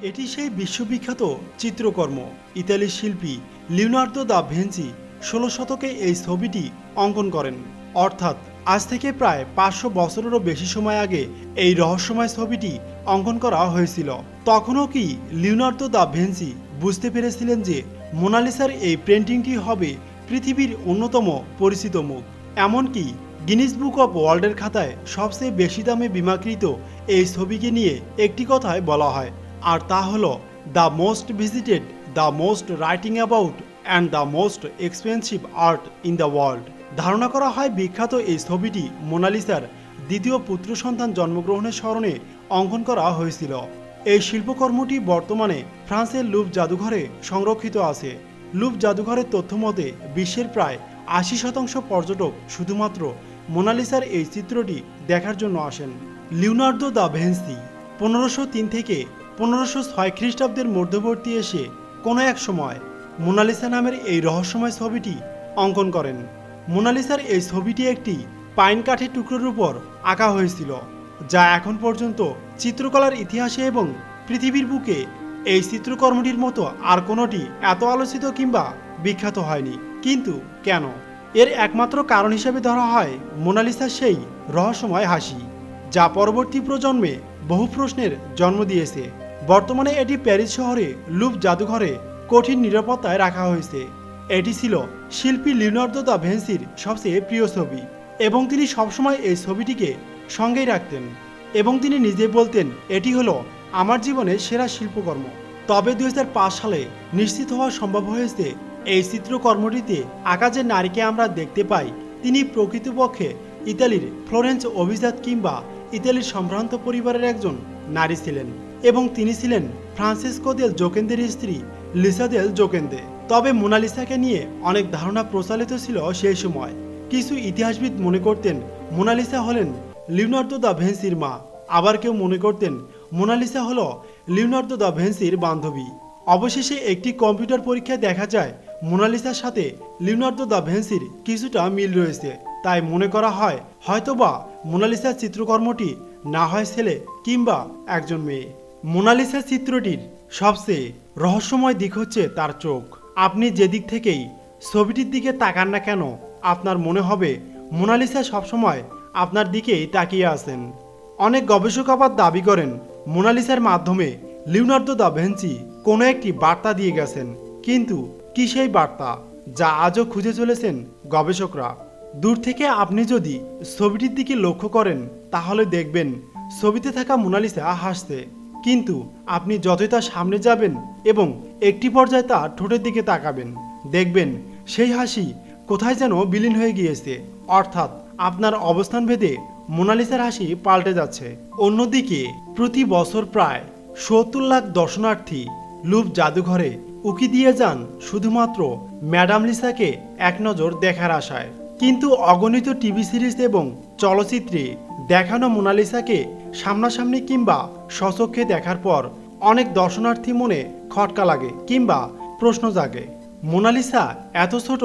এটি সেই বিশ্ববিখ্যাত চিত্রকর্ম। ইতালির শিল্পী লিওনার্দো দা ভিঞ্চি ১৬ শতকে এই ছবিটি অঙ্কন করেন। অর্থাৎ আজ থেকে প্রায় ৫০০ বছরেরও বেশি সময় আগে এই রহস্যময় ছবিটি অঙ্কন করা হয়েছিল। তখনও কি লিওনার্দো দা ভিঞ্চি বুঝতে পেরেছিলেন যে মোনালিসার এই পেন্টিংটি হবে পৃথিবীর অন্যতম পরিচিত মুখ? এমনকি গিনিস বুক অব ওয়ার্ল্ডের খাতায় সবচেয়ে বেশি দামে বিমাকৃত এই ছবিকে নিয়ে একটি কথায় বলা হয়, আর তা হলো the most visited, the most writing about and the most expensive art in the world. ধারণা করা হয় বিখ্যাত এই ছবিটি মোনালিসার দ্বিতীয় পুত্র সন্তান জন্মগ্রহণের স্মরণে অঙ্কন করা হয়েছিল। এই শিল্পকর্মটি বর্তমানে ফ্রান্সের লুভ জাদুঘরে সংরক্ষিত আছে। লুভ জাদুঘরের তথ্য মতে বিশ্বের প্রায় ৮০% পর্যটক শুধুমাত্র মোনালিসার এই চিত্রটি দেখার জন্য আসেন। লিওনার্দো দা ভিঞ্চি ১৫০৩ থেকে ১৫০৬ খ্রিস্টাব্দের মধ্যবর্তী এসে কোনো এক সময় মোনালিসা নামের এই রহস্যময় ছবিটি অঙ্কন করেন। মোনালিসার এই ছবিটি একটি পাইন কাঠের টুকরোর উপর আঁকা হয়েছিল, যা এখন পর্যন্ত চিত্রকলার ইতিহাসে এবং পৃথিবীর বুকে এই চিত্রকর্মটির মতো আর কোনোটি এত আলোচিত কিংবা বিখ্যাত হয়নি। কিন্তু কেন? এর একমাত্র কারণ হিসেবে ধরা হয় মোনালিসার সেই রহস্যময় হাসি, যা পরবর্তী প্রজন্মে বহু প্রশ্নের জন্ম দিয়েছে। বর্তমানে এটি প্যারিস শহরে লুভ জাদুঘরে কঠিন নিরাপত্তায় রাখা হয়েছে। এটি ছিল শিল্পী লিওনার্দো দা ভিঞ্চির সবচেয়ে প্রিয় ছবি এবং তিনি সবসময় এই ছবিটিকে সঙ্গেই রাখতেন এবং তিনি নিজে বলতেন, এটি হলো আমার জীবনের সেরা শিল্পকর্ম। তবে ২০০৫ সালে নিশ্চিত হওয়া সম্ভব হয়েছে এই চিত্রকর্মটিতে আঁকা যে নারীকে আমরা দেখতে পাই তিনি প্রকৃতপক্ষে ইতালির ফ্লোরেন্স অভিজাত কিংবা ইতালির সম্ভ্রান্ত পরিবারের একজন নারী ছিলেন এবং তিনি ছিলেন ফ্রান্সিসকো দেল জোকেন্দের স্ত্রী লিসা দেল জোকেন্দে। তবে মোনালিসাকে নিয়ে অনেক ধারণা প্রচলিত ছিল সেই সময়। কিছু ইতিহাসবিদ মনে করতেন মোনালিসা হলেন লিওনার্দো দা ভিঞ্চির মা, আবার কেউ মনে করতেন মোনালিসা হলো লিওনার্দো দা ভিঞ্চির বান্ধবী। অবশেষে একটি কম্পিউটার পরীক্ষায় দেখা যায় মোনালিসার সাথে লিওনার্দো দা ভিঞ্চির কিছুটা মিল রয়েছে। তাই মনে করা হয় হয়তোবা মোনালিসার চিত্রকর্মটি না হয় ছেলে কিংবা একজন মেয়ে। মোনালিসা চিত্রটির সবচেয়ে রহস্যময় দিক হচ্ছে তার চোখ। আপনি যেদিক থেকেই ছবিটির দিকে তাকান না কেন আপনার মনে হবে মোনালিসা সবসময় আপনার দিকেই তাকিয়ে আছেন। অনেক গবেষক আবার দাবি করেন মোনালিসার মাধ্যমে লিওনার্দো দা ভিঞ্চি কোনো একটি বার্তা দিয়ে গেছেন। কিন্তু কি সেই বার্তা, যা আজও খুঁজে চলেছেন গবেষকরা? দূর থেকে আপনি যদি ছবিটির দিকে লক্ষ্য করেন তাহলে দেখবেন ছবিতে থাকা মোনালিসা হাসছে, কিন্তু আপনি যতই তার সামনে যাবেন এবং একটি পর্যায়ে তার ঠোঁটের দিকে তাকাবেন দেখবেন সেই হাসি কোথায় যেন বিলীন হয়ে গিয়েছে। অর্থাৎ আপনার অবস্থান ভেদে মোনালিসার হাসি পাল্টে যাচ্ছে। অন্যদিকে প্রতি বছর প্রায় ৭০ লাখ দর্শনার্থী লুভ জাদুঘরে উকি দিয়ে যান শুধুমাত্র ম্যাডাম লিসাকে এক নজর দেখার আশায়। কিন্তু অগণিত টিভি সিরিজ এবং চলচ্চিত্রে দেখানো মোনালিসাকে সামনাসামনি কিংবা স্বচক্ষে দেখার পর অনেক দর্শনার্থী মনে খটকা লাগে কিংবা প্রশ্ন জাগে, মোনালিসা এত ছোট,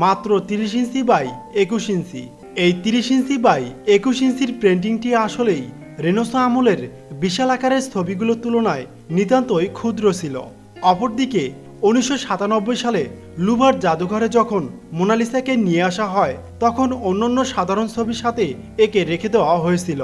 মাত্র ৩০ ইঞ্চি বাই ২১ ইঞ্চি। এই ৩০ ইঞ্চি বাই ২১ ইঞ্চির পেন্টিংটি আসলেই রেনেসাঁ আমলের বিশাল আকারের ছবিগুলোর তুলনায় নিতান্তই ক্ষুদ্র ছিল। অপরদিকে ১৯৯৭ সালে লুভার জাদুঘরে যখন মোনালিসাকে নিয়ে আসা হয় তখন অন্যান্য সাধারণ ছবির সাথে একে রেখে দেওয়া হয়েছিল।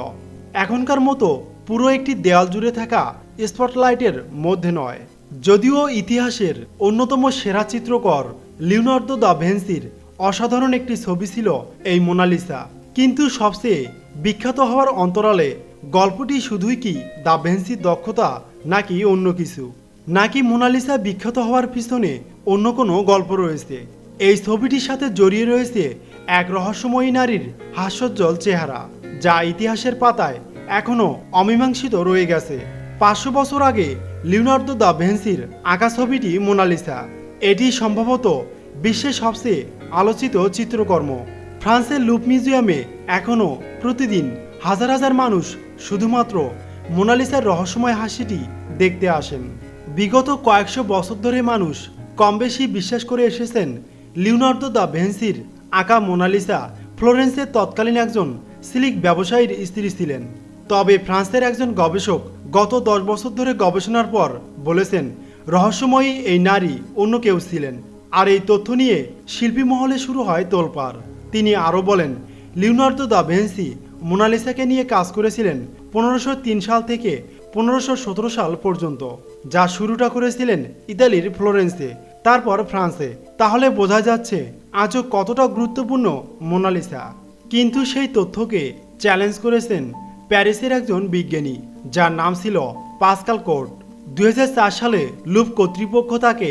এখনকার মতো পুরো একটি দেয়াল জুড়ে থাকা স্পটলাইটের মধ্যে নয়। যদিও ইতিহাসের অন্যতম সেরা চিত্রকর লিওনার্দো দা ভিঞ্চির অসাধারণ একটি ছবি ছিল এই মোনালিসা, কিন্তু সবচেয়ে বিখ্যাত হওয়ার অন্তরালে গল্পটি শুধুই কি দা ভিঞ্চির দক্ষতা নাকি অন্য কিছু? নাকি মোনালিসা বিখ্যাত হওয়ার পিছনে অন্য কোনো গল্প রয়েছে? এই ছবিটির সাথে জড়িয়ে রয়েছে এক রহস্যময়ী নারীর হাস্যোজ্জ্বল চেহারা, যা ইতিহাসের পাতায় এখনও অমীমাংসিত রয়ে গেছে। ৫০০ বছর আগে লিওনার্দো দা ভিঞ্চির আঁকা ছবিটি মোনালিসা। এটি সম্ভবত বিশ্বের সবচেয়ে আলোচিত চিত্রকর্ম। ফ্রান্সের লুভ মিউজিয়ামে এখনও প্রতিদিন হাজার হাজার মানুষ শুধুমাত্র মোনালিসার রহস্যময় হাসিটি দেখতে আসেন। বিগত কয়েকশো বছর ধরে মানুষ কম বেশি বিশ্বাস করে এসেছেন লিওনার্দো দা ভিঞ্চির আঁকা মোনালিসা ফ্লোরেন্সের তৎকালীন একজন সিল্ক ব্যবসায়ীর স্ত্রী ছিলেন। তবে ফ্রান্সের একজন গবেষক গত 10 বছর ধরে গবেষণার পর বলেছেন রহস্যময়ী এই নারী অন্য কেউ ছিলেন। আর এই তথ্য নিয়ে শিল্পী মহলে শুরু হয় তোলপাড়। তিনি আরও বলেন, লিওনার্দো দা ভিঞ্চি মোনালিসাকে নিয়ে কাজ করেছিলেন 1503 সাল থেকে 1517 সাল পর্যন্ত, যা শুরুটা করেছিলেন ইতালির ফ্লোরেন্সে, তারপর ফ্রান্সে। তাহলে বোঝা যাচ্ছে আজও কতটা গুরুত্বপূর্ণ মোনালিসা। কিন্তু সেই তথ্যকে চ্যালেঞ্জ করেছেন প্যারিসের একজন বিজ্ঞানী, যার নাম ছিল পাস্কাল কোর্ট। 2004 সালে লুভ কর্তৃপক্ষ তাকে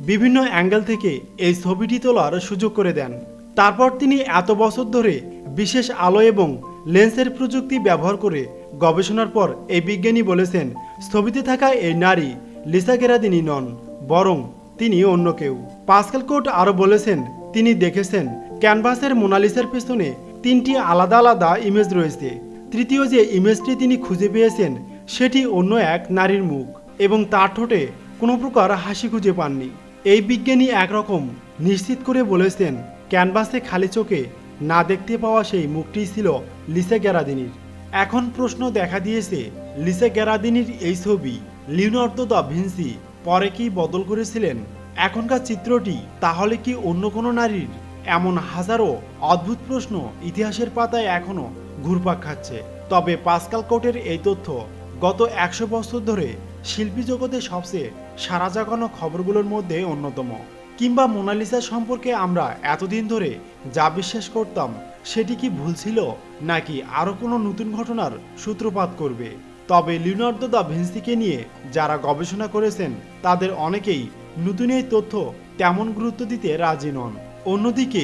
বিভিন্ন অ্যাঙ্গেল থেকে এই ছবিটি তোলার সুযোগ করে দেন। তারপর তিনি এত বছর ধরে বিশেষ আলো এবং লেন্সের প্রযুক্তি ব্যবহার করে গবেষণার পর এই বিজ্ঞানী বলেছেন ছবিতে থাকা এই নারী লিসা গেরাদিনি নন, বরং তিনি অন্য কেউ। পাস্কাল কোর্ট আরও বলেছেন তিনি দেখেছেন ক্যানভাসের মোনালিসার পেছনে 3টি আলাদা আলাদা ইমেজ রয়েছে। তৃতীয় যে ইমেজটি তিনি খুঁজে পেয়েছেন সেটি অন্য এক নারীর মুখ, এবং তার ঠোঁটে কোনো প্রকার হাসি খুঁজে পাননি। এই বিজ্ঞানী একরকম নিশ্চিত করে বলেছেন ক্যানভাসে খালি চোখে না দেখতে পাওয়া সেই মুখটি ছিল লিসা গেরাদিনির। এখন প্রশ্ন দেখা দিয়েছে, লিসা গেরাদিনির এই ছবি লিওনার্দো দা ভিঞ্চি পরে কি বদল করেছিলেন? এখনকার চিত্রটি তাহলে কি অন্য কোনো নারীর? এমন হাজারো অদ্ভুত প্রশ্ন ইতিহাসের পাতায় এখনো ঘুরপাক খাচ্ছে। তবে পাস্কাল কোর্টের এই তথ্য গত 100 বছর ধরে শিল্পী জগতে সবচেয়ে সাড়া জাগানো খবরগুলোর মধ্যে অন্যতম। কিংবা মোনালিসা সম্পর্কে আমরা এতদিন ধরে যা বিশ্বাস করতাম সেটি কি ভুল ছিল, নাকি আরও কোনো নতুন ঘটনার সূত্রপাত করবে? তবে লিওনার্দো দা ভিঞ্চিকে নিয়ে যারা গবেষণা করেছেন তাদের অনেকেই নতুন এই তথ্য তেমন গুরুত্ব দিতে রাজি নন। অন্যদিকে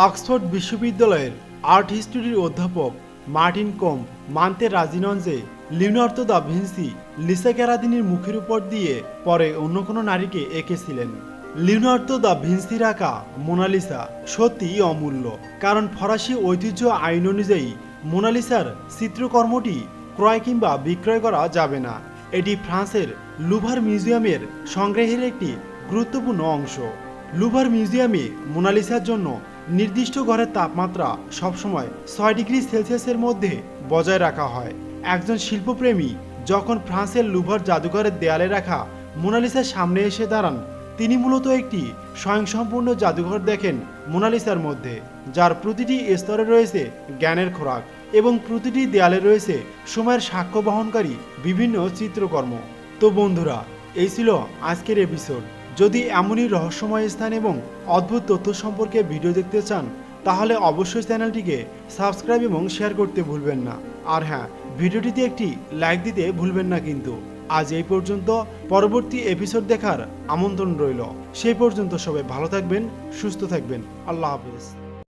অক্সফোর্ড বিশ্ববিদ্যালয়ের আর্ট হিস্ট্রির অধ্যাপক মার্টিন কোম মানতে রাজি নন যে লিওনার্দো দা ভিঞ্চি লিসা গেরাদিনির মুখের উপর দিয়ে পরে অন্য কোনো নারীকে এঁকেছিলেন। লিওনার্দো দা ভিঞ্চির আঁকা মোনালিসা সত্যিই অমূল্য, কারণ ফরাসি ঐতিহ্য আইন অনুযায়ী মোনালিসার চিত্রকর্মটি ক্রয় কিংবা বিক্রয় করা যাবে না। এটি ফ্রান্সের লুভার মিউজিয়ামের সংগ্রহের একটি গুরুত্বপূর্ণ অংশ। লুভার মিউজিয়ামে মোনালিসার জন্য নির্দিষ্ট ঘরের তাপমাত্রা সবসময় 6 ডিগ্রি সেলসিয়াসের মধ্যে বজায় রাখা হয়। একজন শিল্পপ্রেমী যখন ফ্রান্সের লুভার জাদুঘরের দেয়ালে রাখা মোনালিসার সামনে এসে দাঁড়ান, তিনি মূলত একটি স্বয়ংসম্পূর্ণ জাদুঘর দেখেন মোনালিসার মধ্যে, যার প্রতিটি স্তরে রয়েছে জ্ঞানের খোরাক এবং প্রতিটি দেয়ালে রয়েছে সময়ের সাক্ষ্য বহনকারী বিভিন্ন চিত্রকর্ম। তো বন্ধুরা, এই ছিল আজকের এপিসোড। যদি এমনই রহস্যময় স্থান এবং অদ্ভুত তথ্য সম্পর্কে ভিডিও দেখতে চান তাহলে অবশ্যই চ্যানেলটিকে সাবস্ক্রাইব এবং শেয়ার করতে ভুলবেন না। আর হ্যাঁ, ভিডিওটিতে একটি লাইক দিতে ভুলবেন না কিন্তু। আজ এই পর্যন্ত, পরবর্তী এপিসোড দেখার আমন্ত্রণ রইল। সেই পর্যন্ত সবাই ভালো থাকবেন, সুস্থ থাকবেন। আল্লাহ হাফেজ।